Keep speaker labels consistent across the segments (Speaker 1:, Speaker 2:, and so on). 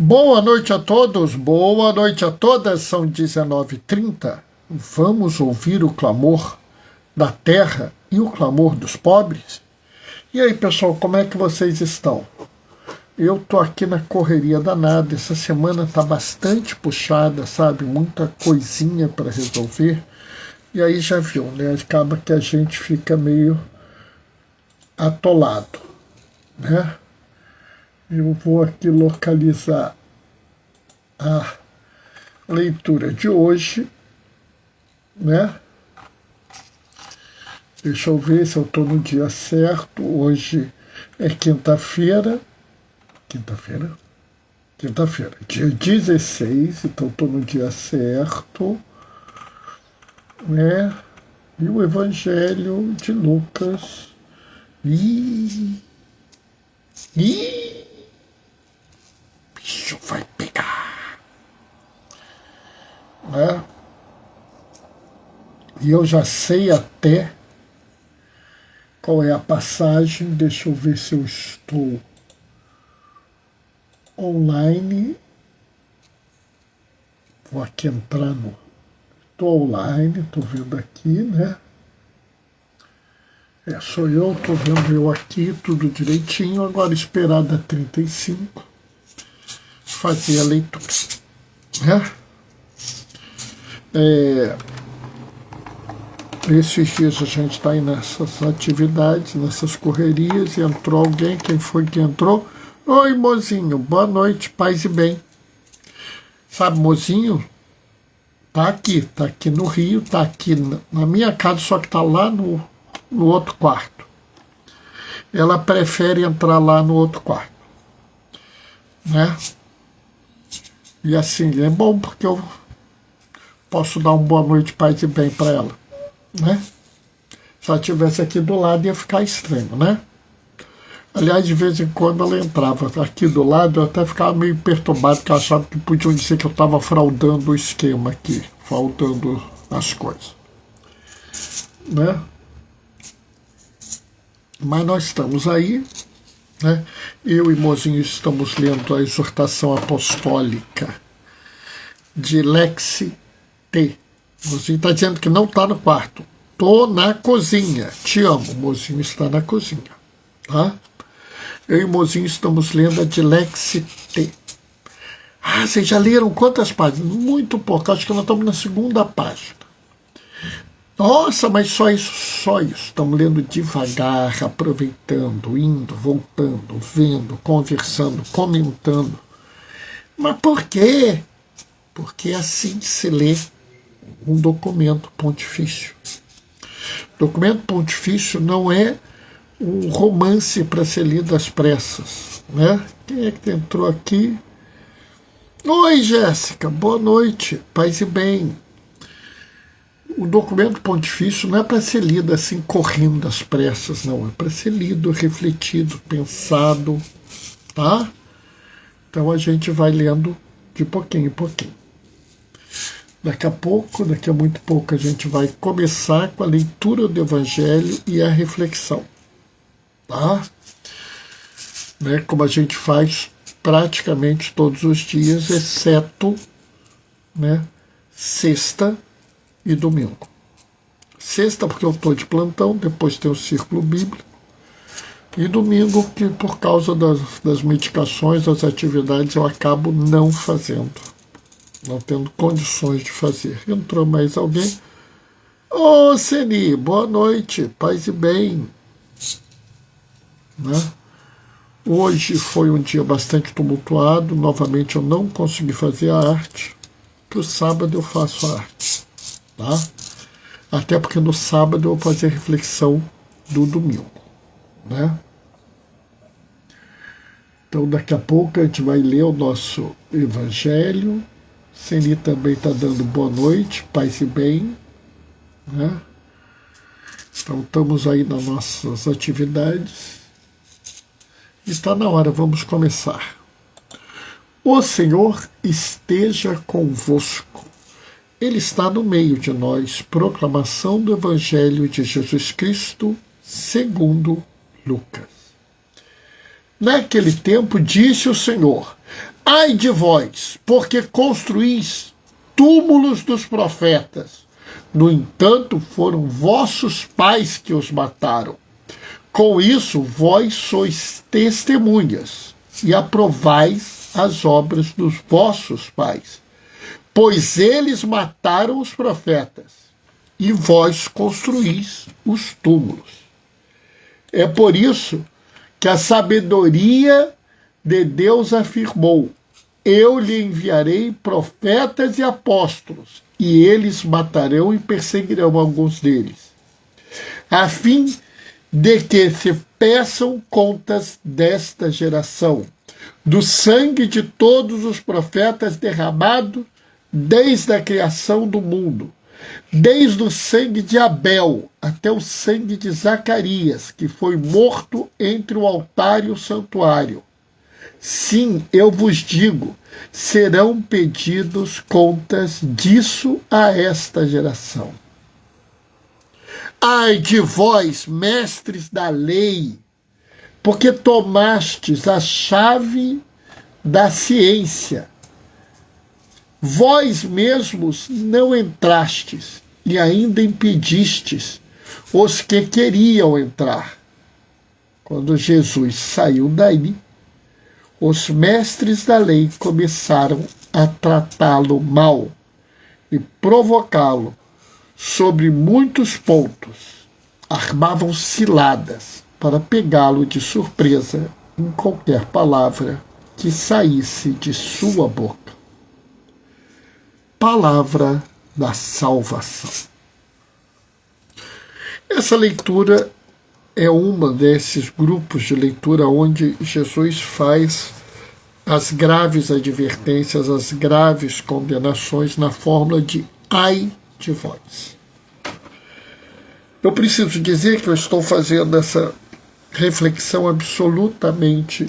Speaker 1: Boa noite a todos, boa noite a todas, são 19h30. Vamos ouvir o clamor da terra e o clamor dos pobres? E aí, pessoal, como é que vocês estão? Eu tô aqui na correria danada, essa semana tá bastante puxada, sabe? Muita coisinha para resolver. E aí já viu, né? Acaba que a gente fica meio atolado, né? Eu vou aqui localizar a leitura de hoje, né? Deixa eu ver se eu estou no dia certo. Hoje é quinta-feira, dia 16, então estou no dia certo, né? E o Evangelho de Lucas. Bicho vai pegar, né? E eu já sei até qual é a passagem. Deixa eu ver se eu estou online. Vou aqui entrar no... Estou online, estou vendo aqui, né? Sou eu, estou vendo eu aqui, tudo direitinho. Agora esperar da 35, fazer a leitura, né? Esses dias a gente está aí nessas atividades, nessas correrias, e entrou alguém. Quem foi que entrou? Oi, mozinho, boa noite, paz e bem. Sabe, mozinho? Tá aqui no Rio, tá aqui na minha casa, só que tá lá no outro quarto. Ela prefere entrar lá no outro quarto, né? E assim, é bom porque eu posso dar uma boa noite, paz e bem para ela, né? Se ela estivesse aqui do lado ia ficar estranho, né? Aliás, de vez em quando ela entrava aqui do lado, eu até ficava meio perturbado, porque eu achava que podiam dizer que eu estava fraudando o esquema aqui, fraudando as coisas, né? Mas nós estamos aí, né? Eu e Mozinho estamos lendo a exortação apostólica de Lexi T. Mozinho está dizendo que não está no quarto. Tô na cozinha. Te amo. Mozinho está na cozinha, tá? Eu e Mozinho estamos lendo a de Lexi T. Ah, vocês já leram quantas páginas? Muito pouco. Acho que nós estamos na segunda página. Nossa, mas só isso. Estamos lendo devagar, aproveitando, indo, voltando, vendo, conversando, comentando. Mas por quê? Porque assim se lê um documento pontifício. Documento pontifício não é um romance para ser lido às pressas, né? Quem é que entrou aqui? Oi, Jéssica, boa noite, paz e bem. O documento pontifício não é para ser lido assim, correndo às pressas, não. É para ser lido, refletido, pensado, tá? Então a gente vai lendo de pouquinho em pouquinho. Daqui a muito pouco, a gente vai começar com a leitura do Evangelho e a reflexão, tá? Né, como a gente faz praticamente todos os dias, exceto, né, sexta e domingo. Sexta porque eu estou de plantão, depois tem o círculo bíblico, e domingo que por causa das medicações, das atividades, eu acabo não fazendo, não tendo condições de fazer. Entrou mais alguém? Ô, Seni, boa noite, paz e bem, né? Hoje foi um dia bastante tumultuado. Novamente eu não consegui fazer a arte, que o sábado eu faço a arte, tá? Até porque no sábado eu vou fazer a reflexão do domingo, né? Então daqui a pouco a gente vai ler o nosso Evangelho. Seni também está dando boa noite, paz e bem, né? Então estamos aí nas nossas atividades. Está na hora, vamos começar. O Senhor esteja convosco. Ele está no meio de nós. Proclamação do Evangelho de Jesus Cristo, segundo Lucas. Naquele tempo disse o Senhor: Ai de vós, porque construís túmulos dos profetas. No entanto, foram vossos pais que os mataram. Com isso, vós sois testemunhas e aprovais as obras dos vossos pais, pois eles mataram os profetas e vós construís os túmulos. É por isso que a sabedoria de Deus afirmou: eu lhe enviarei profetas e apóstolos, e eles matarão e perseguirão alguns deles, a fim de que se peçam contas desta geração, do sangue de todos os profetas derramado desde a criação do mundo, desde o sangue de Abel até o sangue de Zacarias, que foi morto entre o altar e o santuário. Sim, eu vos digo, serão pedidos contas disso a esta geração. Ai de vós, mestres da lei, porque tomastes a chave da ciência. Vós mesmos não entrastes e ainda impedistes os que queriam entrar. Quando Jesus saiu daí, os mestres da lei começaram a tratá-lo mal e provocá-lo sobre muitos pontos. Armavam ciladas para pegá-lo de surpresa em qualquer palavra que saísse de sua boca. Palavra da salvação. Essa leitura é uma desses grupos de leitura onde Jesus faz as graves advertências, as graves condenações na fórmula de ai de vós. Eu preciso dizer que eu estou fazendo essa reflexão absolutamente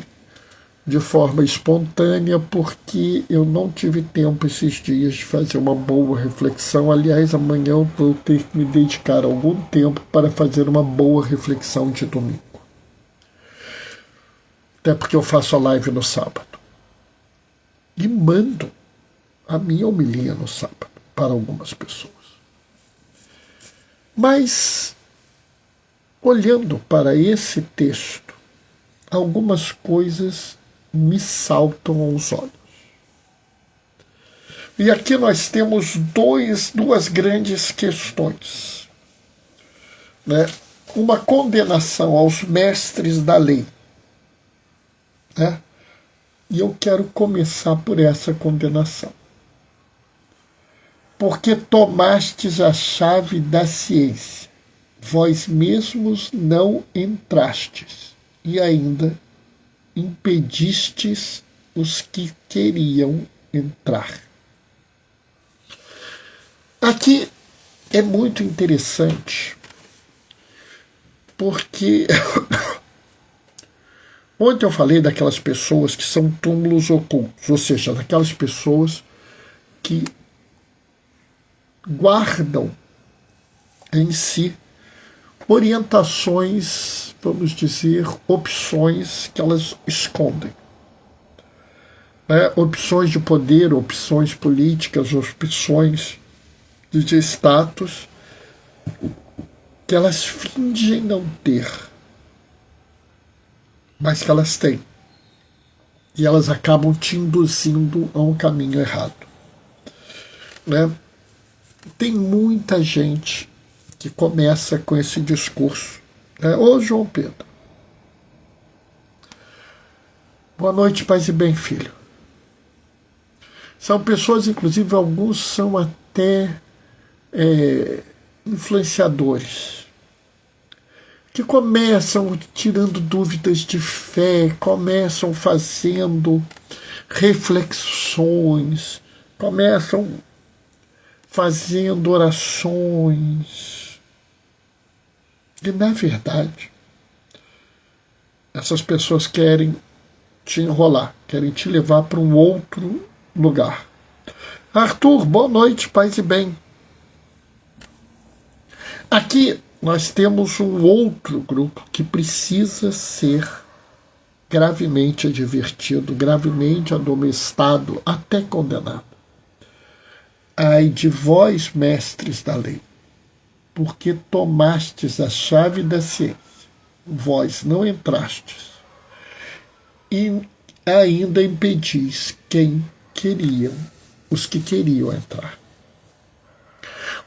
Speaker 1: de forma espontânea, porque eu não tive tempo esses dias de fazer uma boa reflexão. Aliás, amanhã eu vou ter que me dedicar algum tempo para fazer uma boa reflexão de domingo. Até porque eu faço a live no sábado. E mando a minha homilia no sábado para algumas pessoas. Mas, olhando para esse texto, algumas coisas me saltam aos olhos. E aqui nós temos duas grandes questões, né? Uma condenação aos mestres da lei, né? E eu quero começar por essa condenação. Porque tomastes a chave da ciência, vós mesmos não entrastes, e ainda impedistes os que queriam entrar. Aqui é muito interessante, porque ontem eu falei daquelas pessoas que são túmulos ocultos, ou seja, daquelas pessoas que guardam em si orientações, vamos dizer, opções que elas escondem. Opções de poder, opções políticas, opções de status que elas fingem não ter, mas que elas têm. E elas acabam te induzindo a um caminho errado. Tem muita gente que começa com esse discurso. Ô João Pedro, boa noite, paz e bem, filho. São pessoas, inclusive alguns são até influenciadores, que começam tirando dúvidas de fé, começam fazendo reflexões, começam fazendo orações. E, na verdade, essas pessoas querem te enrolar, querem te levar para um outro lugar. Arthur, boa noite, paz e bem. Aqui nós temos um outro grupo que precisa ser gravemente advertido, gravemente admoestado, até condenado. Ai de vós, mestres da lei, porque tomastes a chave da ciência, vós não entrastes, e ainda impedis os que queriam entrar.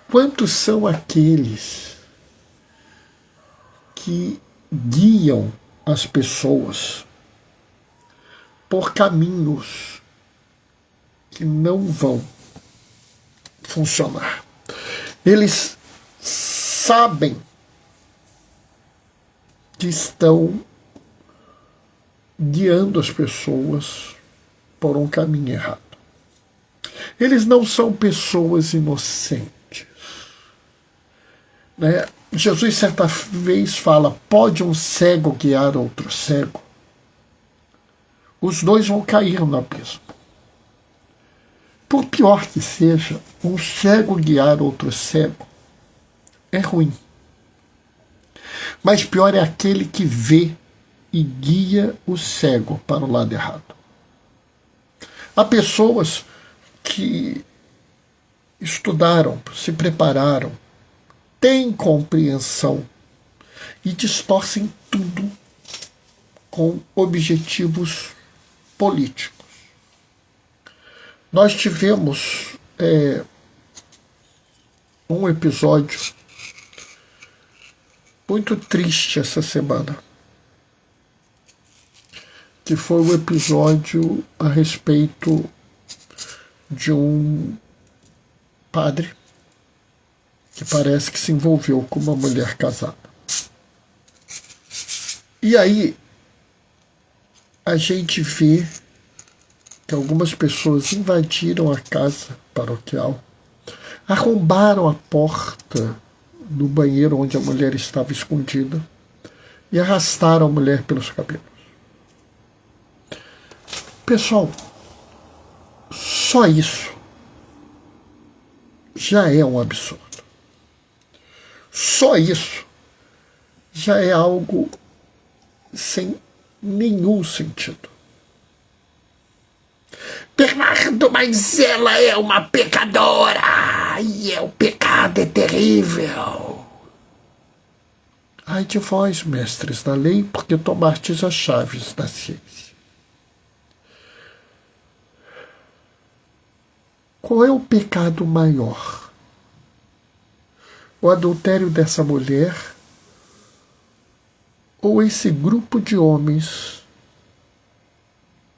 Speaker 1: Quantos são aqueles que guiam as pessoas por caminhos que não vão funcionar? Eles sabem que estão guiando as pessoas por um caminho errado. Eles não são pessoas inocentes. Né? Jesus certa vez fala: pode um cego guiar outro cego? Os dois vão cair no abismo. Por pior que seja, um cego guiar outro cego é ruim. Mas pior é aquele que vê e guia o cego para o lado errado. Há pessoas que estudaram, se prepararam, têm compreensão e distorcem tudo com objetivos políticos. Nós tivemos um episódio muito triste essa semana, que foi o episódio a respeito de um padre que parece que se envolveu com uma mulher casada. E aí a gente vê que algumas pessoas invadiram a casa paroquial, arrombaram a porta do banheiro onde a mulher estava escondida e arrastaram a mulher pelos cabelos. Pessoal, só isso já é um absurdo. Só isso já é algo sem nenhum sentido. Bernardo, mas ela é uma pecadora e o pecado é terrível. Ai de vós, mestres da lei, porque tomastes as chaves da ciência. Qual é o pecado maior? O adultério dessa mulher ou esse grupo de homens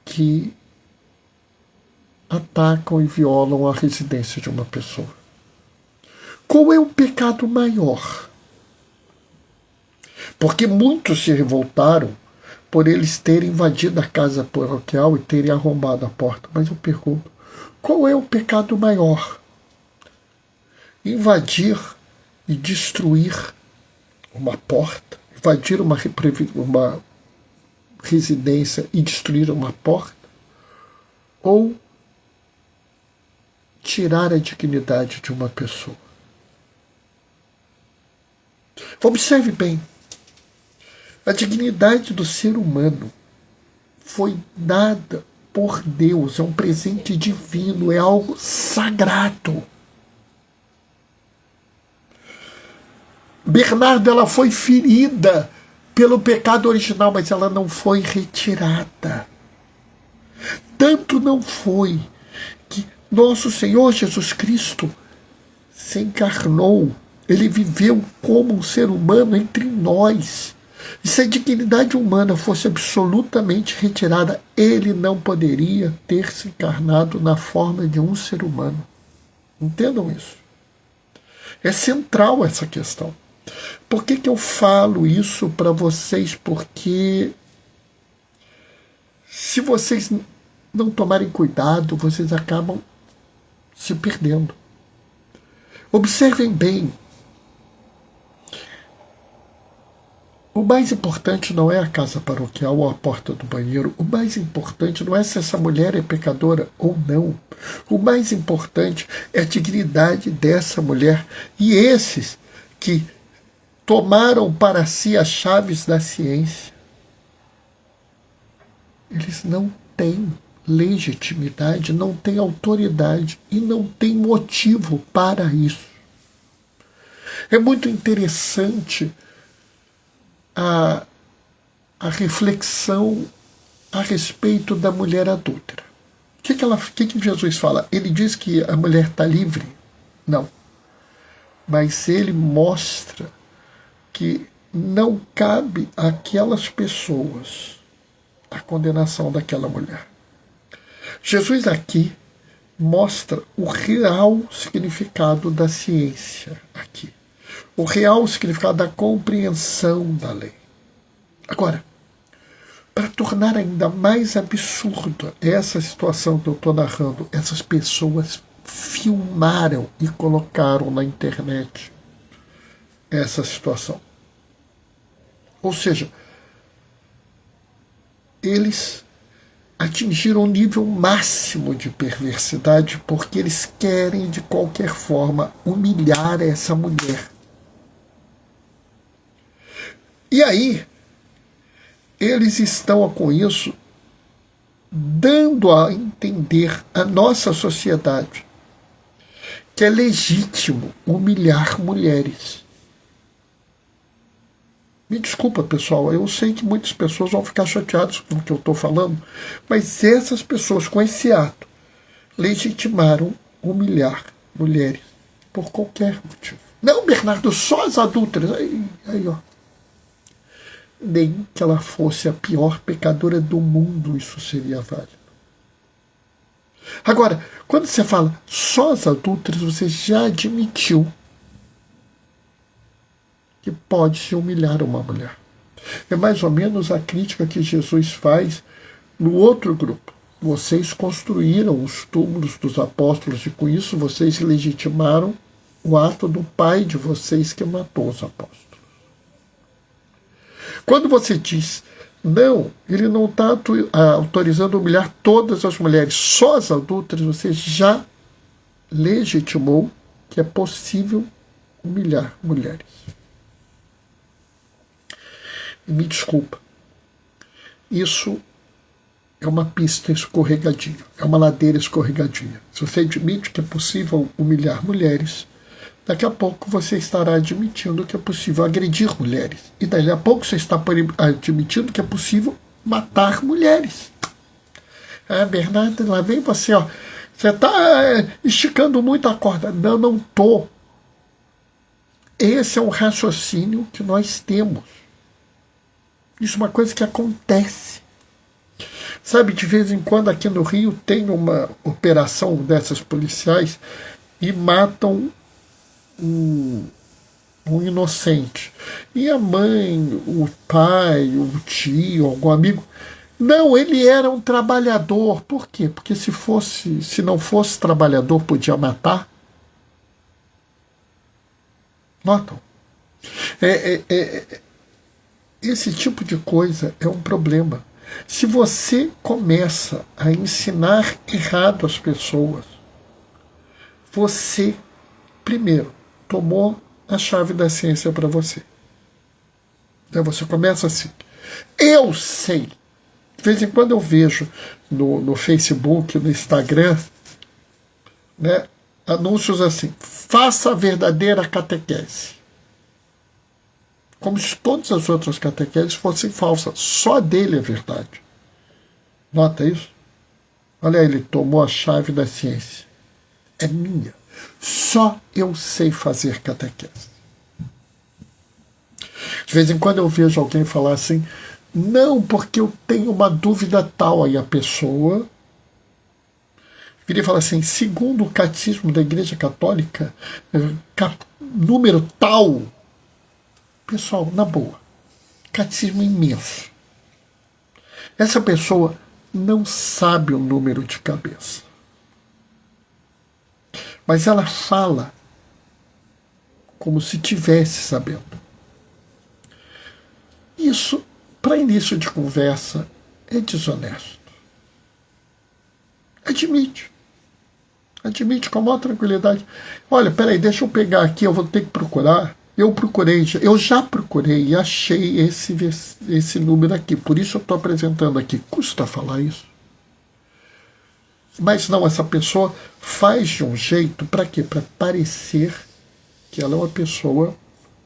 Speaker 1: que atacam e violam a residência de uma pessoa? Qual é o pecado maior? Porque muitos se revoltaram por eles terem invadido a casa paroquial e terem arrombado a porta. Mas eu pergunto, qual é o pecado maior? Invadir e destruir uma porta, invadir uma residência e destruir uma porta, ou tirar a dignidade de uma pessoa? Observe bem, a dignidade do ser humano foi dada por Deus, é um presente divino, é algo sagrado. Bernardo, ela foi ferida pelo pecado original, mas ela não foi retirada. Tanto não foi que nosso Senhor Jesus Cristo se encarnou, ele viveu como um ser humano entre nós. E se a dignidade humana fosse absolutamente retirada, ele não poderia ter se encarnado na forma de um ser humano. Entendam isso. É central essa questão. Por que eu falo isso para vocês? Porque se vocês não tomarem cuidado, vocês acabam se perdendo. Observem bem. O mais importante não é a casa paroquial ou a porta do banheiro. O mais importante não é se essa mulher é pecadora ou não. O mais importante é a dignidade dessa mulher. E esses que tomaram para si as chaves da ciência, eles não têm legitimidade, não têm autoridade e não têm motivo para isso. É muito interessante a reflexão a respeito da mulher adúltera. O que Jesus fala? Ele diz que a mulher está livre? Não. Mas ele mostra que não cabe àquelas pessoas a condenação daquela mulher. Jesus aqui mostra o real significado da ciência aqui. O real significado da compreensão da lei. Agora, para tornar ainda mais absurda essa situação que eu estou narrando, essas pessoas filmaram e colocaram na internet essa situação. Ou seja, eles atingiram o nível máximo de perversidade porque eles querem, de qualquer forma, humilhar essa mulher. E aí, eles estão, com isso, dando a entender à nossa sociedade que é legítimo humilhar mulheres. Me desculpa, pessoal, eu sei que muitas pessoas vão ficar chateadas com o que eu estou falando, mas essas pessoas, com esse ato, legitimaram humilhar mulheres por qualquer motivo. Não, Bernardo, só as adúlteras. Aí, ó. Nem que ela fosse a pior pecadora do mundo, isso seria válido. Agora, quando você fala só as adúlteras, você já admitiu que pode-se humilhar uma mulher. É mais ou menos a crítica que Jesus faz no outro grupo. Vocês construíram os túmulos dos apóstolos e com isso vocês legitimaram o ato do pai de vocês que matou os apóstolos. Quando você diz, não, ele não está autorizando a humilhar todas as mulheres, só as adúlteras, você já legitimou que é possível humilhar mulheres. E me desculpa, isso é uma pista escorregadia, é uma ladeira escorregadia. Se você admite que é possível humilhar mulheres, daqui a pouco você estará admitindo que é possível agredir mulheres. E daqui a pouco você está admitindo que é possível matar mulheres. Bernardo, lá vem você, ó. Você está esticando muito a corda. Não estou. Esse é um raciocínio que nós temos. Isso é uma coisa que acontece. Sabe, de vez em quando aqui no Rio tem uma operação dessas policiais e matam um inocente. E a mãe, o pai, o tio, algum amigo, não, ele era um trabalhador. Por quê? Porque se não fosse trabalhador, podia matar. Notam? Esse tipo de coisa é um problema. Se você começa a ensinar errado as pessoas, você, primeiro, tomou a chave da ciência para você. Então você começa assim. Eu sei. De vez em quando eu vejo no Facebook, no Instagram, né, anúncios assim, faça a verdadeira catequese. Como se todas as outras catequeses fossem falsas. Só dele é verdade. Nota isso? Olha, ele tomou a chave da ciência. É minha. Só eu sei fazer catequese. De vez em quando eu vejo alguém falar assim, não, porque eu tenho uma dúvida tal. Aí a pessoa viria falar assim, segundo o catecismo da Igreja Católica, número tal. Pessoal, na boa, catecismo imenso. Essa pessoa não sabe o número de cabeça. Mas ela fala como se tivesse sabendo. Isso, para início de conversa, é desonesto. Admite. Admite com a maior tranquilidade. Olha, peraí, deixa eu pegar aqui, eu vou ter que procurar. Eu já procurei e achei esse número aqui. Por isso eu estou apresentando aqui. Custa falar isso? Mas não, essa pessoa faz de um jeito para quê? Para parecer que ela é uma pessoa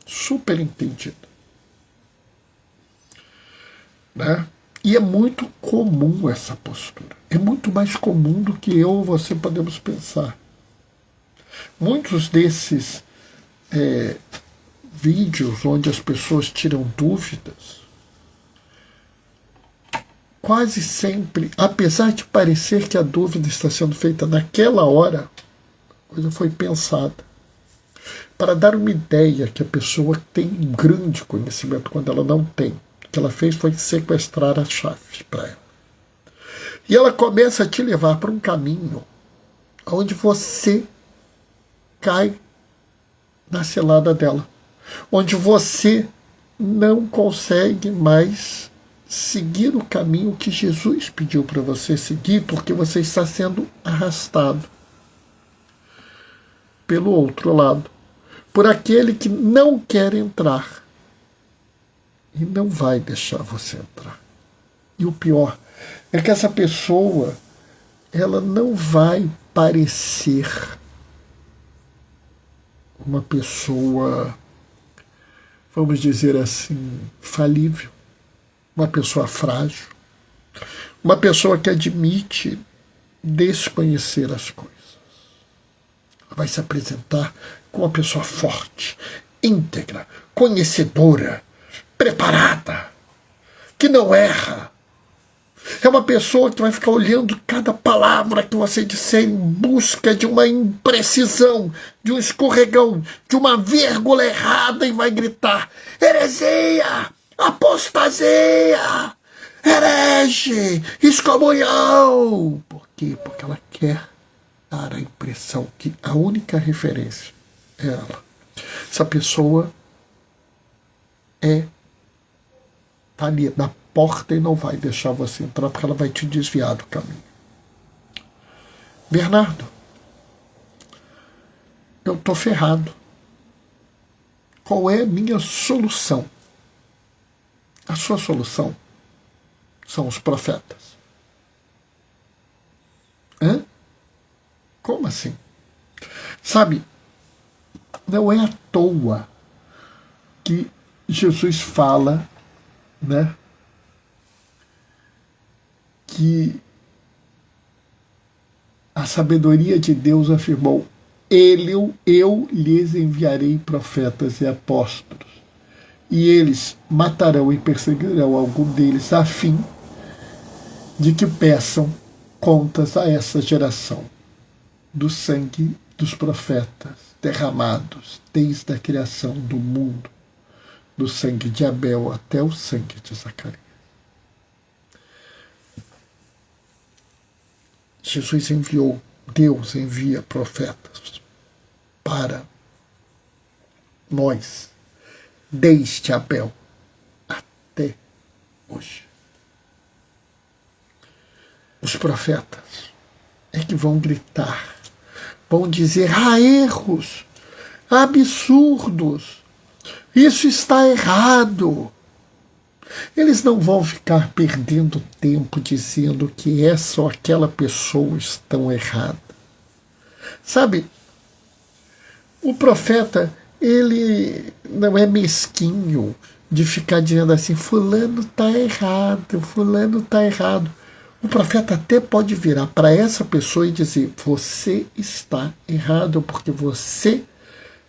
Speaker 1: super entendida. Né? E é muito comum essa postura. É muito mais comum do que eu ou você podemos pensar. Muitos desses vídeos onde as pessoas tiram dúvidas, quase sempre, apesar de parecer que a dúvida está sendo feita naquela hora, a coisa foi pensada para dar uma ideia que a pessoa tem um grande conhecimento quando ela não tem. O que ela fez foi sequestrar a chave para ela. E ela começa a te levar para um caminho onde você cai na cilada dela, onde você não consegue mais seguir o caminho que Jesus pediu para você seguir, porque você está sendo arrastado pelo outro lado, por aquele que não quer entrar e não vai deixar você entrar. E o pior é que essa pessoa, ela não vai parecer uma pessoa, vamos dizer assim, falível, uma pessoa frágil, uma pessoa que admite desconhecer as coisas. Ela vai se apresentar como uma pessoa forte, íntegra, conhecedora, preparada, que não erra. É uma pessoa que vai ficar olhando cada palavra que você disser em busca de uma imprecisão, de um escorregão, de uma vírgula errada e vai gritar: heresia, apostasia, herege, excomunhão. Por quê? Porque ela quer dar a impressão que a única referência é ela. Essa pessoa está ali na porta e não vai deixar você entrar porque ela vai te desviar do caminho. Bernardo, eu estou ferrado. Qual é a minha solução? A sua solução são os profetas. Hã? Como assim? Sabe, não é à toa que Jesus fala, né, que a sabedoria de Deus afirmou: eu lhes enviarei profetas e apóstolos, e eles matarão e perseguirão algum deles, a fim de que peçam contas a essa geração do sangue dos profetas derramados desde a criação do mundo, do sangue de Abel até o sangue de Zacarias. Jesus enviou, Deus envia profetas para nós, desde Abel até hoje. Os profetas é que vão gritar, vão dizer: há erros, há absurdos, isso está errado. Eles não vão ficar perdendo tempo dizendo que essa ou aquela pessoa estão errada. Sabe, o profeta, ele não é mesquinho de ficar dizendo assim: fulano está errado, fulano está errado. O profeta até pode virar para essa pessoa e dizer: você está errado porque você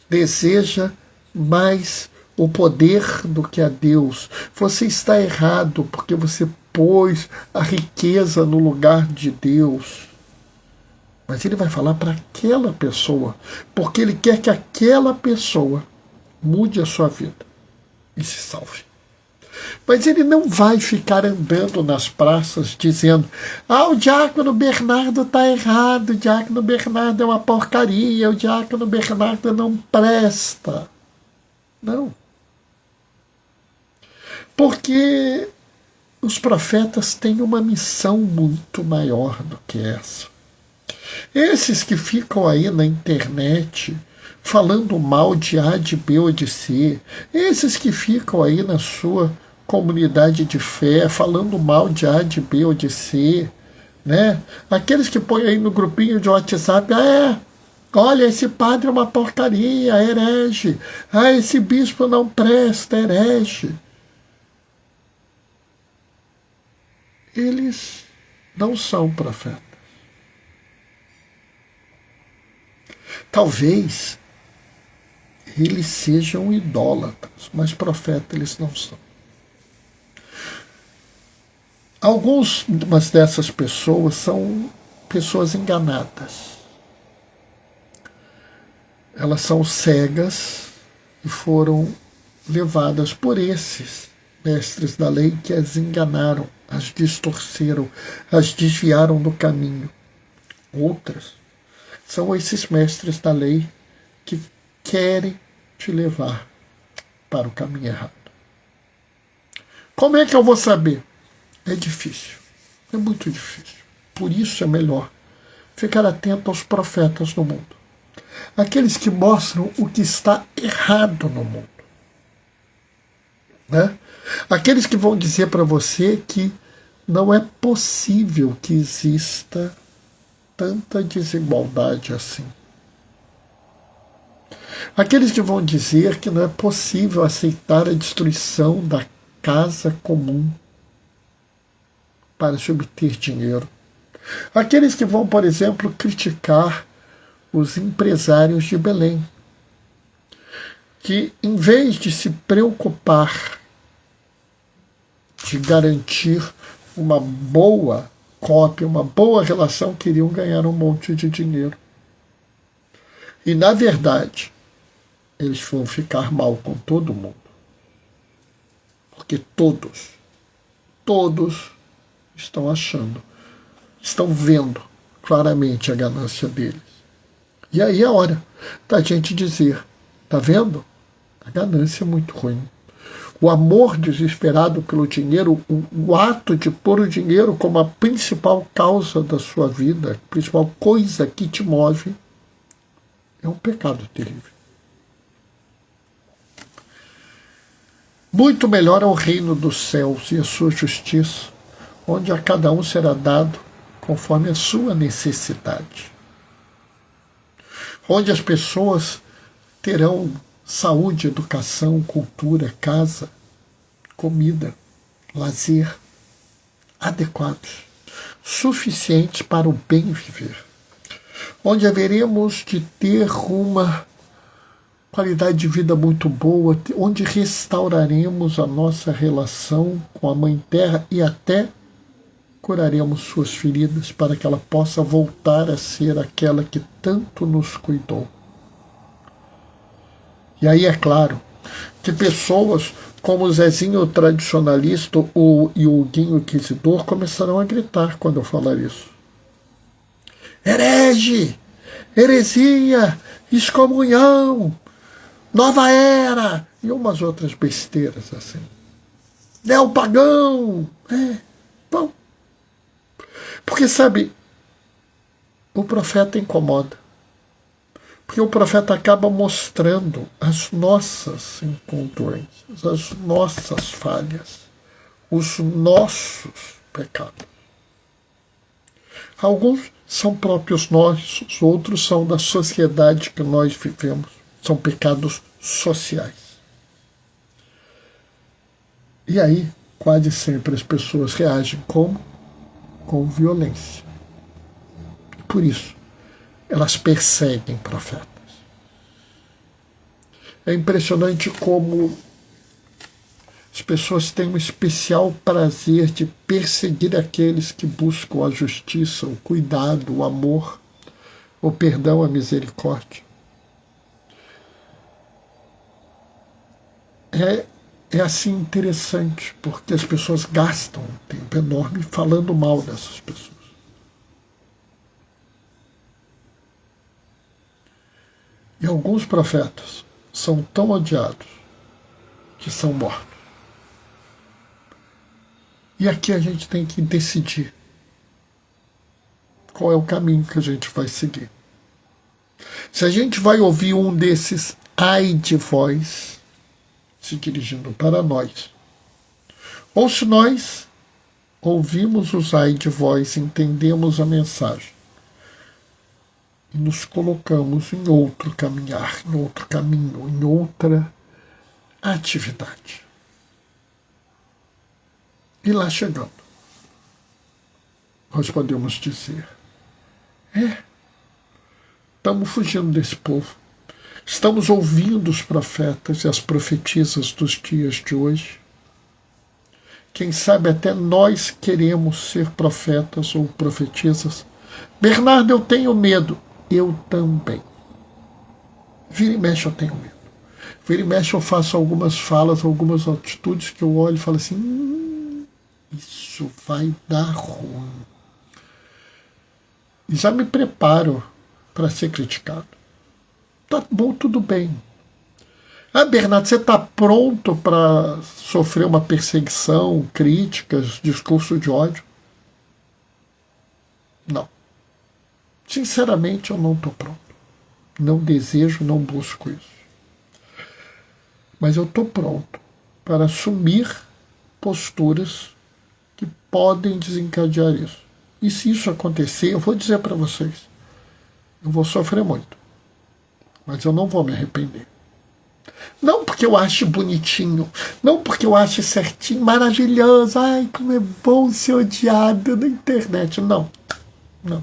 Speaker 1: deseja mais o poder do que a Deus. Você está errado porque você pôs a riqueza no lugar de Deus. Mas ele vai falar para aquela pessoa, porque ele quer que aquela pessoa mude a sua vida e se salve. Mas ele não vai ficar andando nas praças dizendo: o diácono Bernardo está errado, o diácono Bernardo é uma porcaria, o diácono Bernardo não presta. Não. Porque os profetas têm uma missão muito maior do que essa. Esses que ficam aí na internet falando mal de A, de B ou de C, esses que ficam aí na sua comunidade de fé, falando mal de A, de B ou de C, né? Aqueles que põem aí no grupinho de WhatsApp, olha, esse padre é uma porcaria, herege. Esse bispo não presta, herege. Eles não são profetas. Talvez eles sejam idólatras, mas profetas eles não são. Algumas dessas pessoas são pessoas enganadas. Elas são cegas e foram levadas por esses mestres da lei que as enganaram, as distorceram, as desviaram do caminho. Outras são esses mestres da lei que querem te levar para o caminho errado. Como é que eu vou saber? É difícil, é muito difícil. Por isso é melhor ficar atento aos profetas do mundo. Aqueles que mostram o que está errado no mundo. Né? Aqueles que vão dizer para você que não é possível que exista tanta desigualdade assim. Aqueles que vão dizer que não é possível aceitar a destruição da casa comum para se obter dinheiro. Aqueles que vão, por exemplo, criticar os empresários de Belém, que em vez de se preocupar de garantir uma boa cópia, uma boa relação, queriam ganhar um monte de dinheiro. E, na verdade, eles vão ficar mal com todo mundo. Porque todos estão achando, estão vendo claramente a ganância deles. E aí é hora da gente dizer, tá vendo? A ganância é muito ruim. O amor desesperado pelo dinheiro, o ato de pôr o dinheiro como a principal causa da sua vida, a principal coisa que te move, é um pecado terrível. Muito melhor é o reino dos céus e a sua justiça, onde a cada um será dado conforme a sua necessidade. Onde as pessoas terão saúde, educação, cultura, casa, comida, lazer adequados, suficientes para o bem viver. Onde haveremos de ter uma qualidade de vida muito boa, onde restauraremos a nossa relação com a Mãe Terra e até curaremos suas feridas para que ela possa voltar a ser aquela que tanto nos cuidou. E aí é claro que pessoas como o Zezinho o tradicionalista e o Guinho Inquisidor começarão a gritar quando eu falar isso. Herege! Heresia! Excomunhão! Nova era! E umas outras besteiras assim. Neopagão! Bom. Porque, sabe, o profeta incomoda. Porque o profeta acaba mostrando as nossas incongruências, as nossas falhas, os nossos pecados. Alguns são próprios nossos, outros são da sociedade que nós vivemos. São pecados sociais. E aí, quase sempre as pessoas reagem como? Com violência. Por isso, elas perseguem profetas. É impressionante como as pessoas têm um especial prazer de perseguir aqueles que buscam a justiça, o cuidado, o amor, o perdão, a misericórdia. É assim interessante, porque as pessoas gastam um tempo enorme falando mal dessas pessoas. E alguns profetas são tão odiados que são mortos. E aqui a gente tem que decidir qual é o caminho que a gente vai seguir. Se a gente vai ouvir um desses ai de vós se dirigindo para nós, ou se nós ouvimos os ai de vós, entendemos a mensagem e nos colocamos em outro caminhar, em outro caminho, em outra atividade. E lá chegando, nós podemos dizer, estamos fugindo desse povo, estamos ouvindo os profetas e as profetisas dos dias de hoje. Quem sabe até nós queremos ser profetas ou profetisas. Bernardo, eu tenho medo. Eu também. Vira e mexe eu tenho medo. Vira e mexe eu faço algumas falas, algumas atitudes que eu olho e falo assim, isso vai dar ruim. E já me preparo para ser criticado. Tá bom, tudo bem. Ah, Bernardo, você está pronto para sofrer uma perseguição, críticas, discurso de ódio? Não. Sinceramente, eu não estou pronto. Não desejo, não busco isso. Mas eu estou pronto para assumir posturas que podem desencadear isso. E se isso acontecer, eu vou dizer para vocês, eu vou sofrer muito. Mas eu não vou me arrepender. Não porque eu ache bonitinho, não porque eu ache certinho, maravilhoso, ai, como é bom ser odiado na internet. Não, não.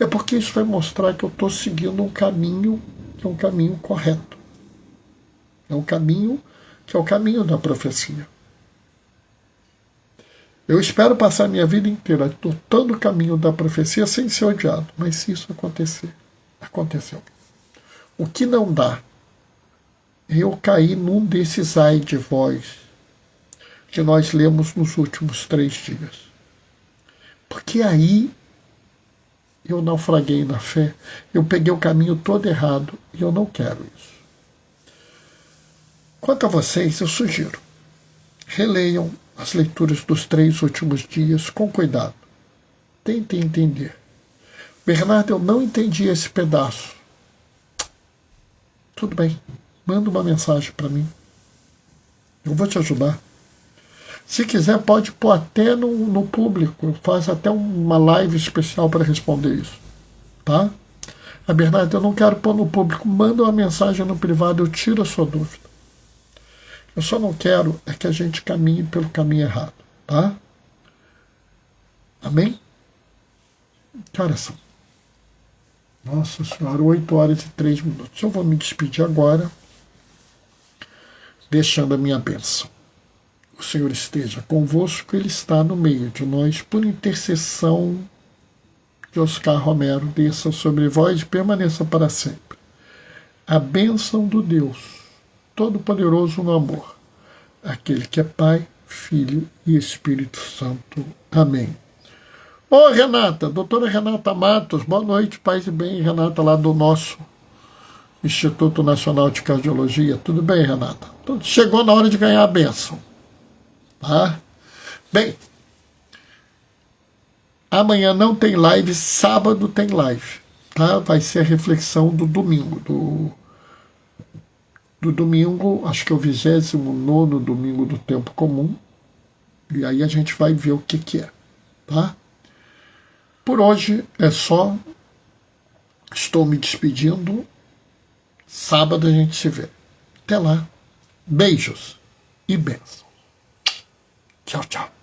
Speaker 1: É porque isso vai mostrar que eu estou seguindo um caminho que é um caminho correto. É um caminho que é o caminho da profecia. Eu espero passar a minha vida inteira adotando o caminho da profecia sem ser odiado. Mas se isso acontecer, aconteceu. O que não dá é eu cair num desses ai de vós que nós lemos nos últimos 3 dias. Porque aí eu naufraguei na fé, eu peguei o caminho todo errado e eu não quero isso. Quanto a vocês, eu sugiro, releiam as leituras dos 3 últimos dias com cuidado. Tentem entender. Bernardo, eu não entendi esse pedaço. Tudo bem, manda uma mensagem para mim. Eu vou te ajudar. Se quiser, pode pôr até no público. Faz até uma live especial para responder isso. Tá? A Bernardo, eu não quero pôr no público. Manda uma mensagem no privado, eu tiro a sua dúvida. Eu só não quero é que a gente caminhe pelo caminho errado. Tá? Amém? Que horas são? Nossa Senhora, 8h03. Eu vou me despedir agora, deixando a minha bênção. O Senhor esteja convosco, Ele está no meio de nós, por intercessão de Oscar Romero, desça sobre vós e permaneça para sempre. A bênção do Deus Todo-Poderoso no amor, aquele que é Pai, Filho e Espírito Santo. Amém. Ô Renata, doutora Renata Matos, boa noite, paz e bem, Renata, lá do nosso Instituto Nacional de Cardiologia. Tudo bem, Renata? Chegou na hora de ganhar a bênção. Tá? Bem, amanhã não tem live, sábado tem live. Tá? Vai ser a reflexão do domingo. Do domingo, acho que é o 29º domingo do tempo comum. E aí a gente vai ver o que é. Tá? Por hoje é só. Estou me despedindo. Sábado a gente se vê. Até lá. Beijos e bênçãos. Tchau, tchau.